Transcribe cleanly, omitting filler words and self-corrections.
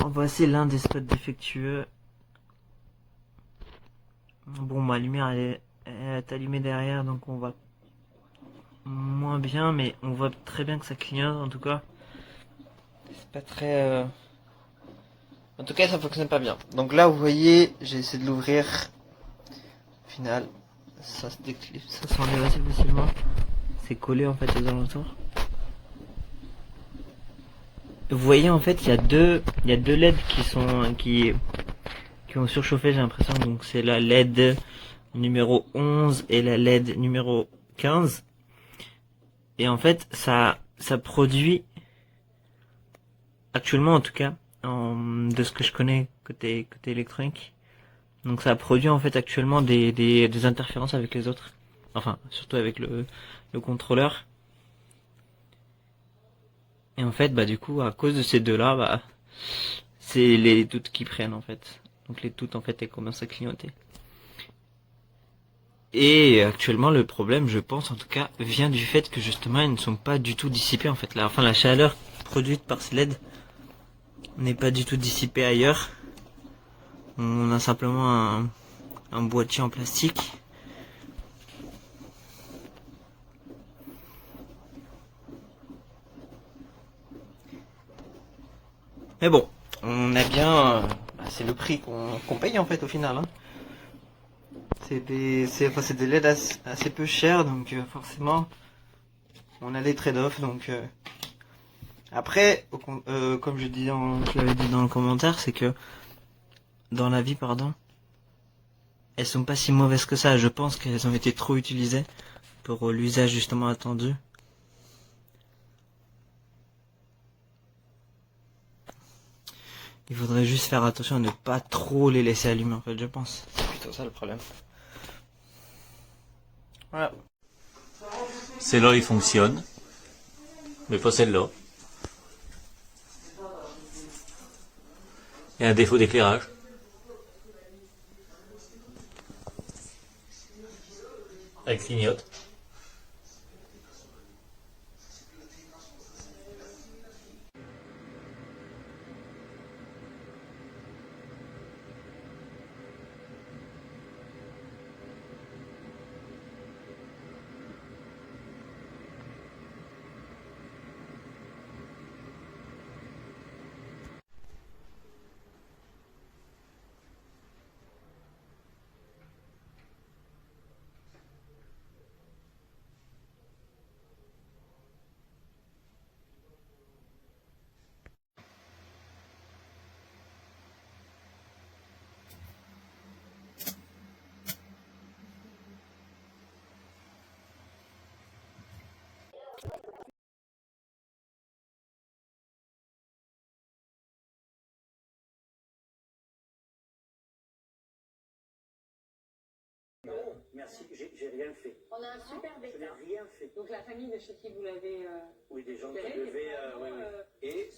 Voici l'un des spots défectueux. Bon, ma lumière elle est allumée derrière, donc on voit moins bien, mais on voit très bien que ça clignote en tout cas. C'est pas très... En tout cas, ça fonctionne pas bien. Donc là, vous voyez, j'ai essayé de l'ouvrir. Au final, ça se déclipse, ça s'enlève assez facilement. C'est collé en fait aux alentours. Vous voyez en fait, il y a deux LED qui ont surchauffé, j'ai l'impression. Donc c'est la LED numéro 11 et la LED numéro 15. Et en fait, ça produit actuellement en tout cas, de ce que je connais côté électronique. Donc ça produit en fait actuellement des interférences avec les autres. Enfin, surtout avec le contrôleur. Et en fait, bah du coup, à cause de ces deux-là, bah c'est les doutes qui prennent en fait. Donc les doutes en fait, elles commencent à clignoter. Et actuellement, le problème, je pense en tout cas, vient du fait que justement, elles ne sont pas du tout dissipées en fait. La chaleur produite par ces LED n'est pas du tout dissipée ailleurs. On a simplement un boîtier en plastique. Mais bon, on a bien... c'est le prix qu'on paye en fait au final. Hein. C'est des LED assez peu chers, donc forcément, on a les trade-offs. Donc après, comme je l'avais dit dans le commentaire, c'est que dans la vie, pardon, elles sont pas si mauvaises que ça. Je pense qu'elles ont été trop utilisées pour l'usage justement attendu. Il faudrait juste faire attention à ne pas trop les laisser allumer en fait, je pense. C'est plutôt ça le problème. Voilà. Celle-là, il fonctionne, mais pas celle-là. Il y a un défaut d'éclairage. Elle clignote. Non, merci, j'ai rien fait. On a un super bêta. Je n'ai rien fait. Donc la famille de chez qui vous l'avez... Oui, des gens qui récupéré, devaient... mais oui, oui. vraiment, Et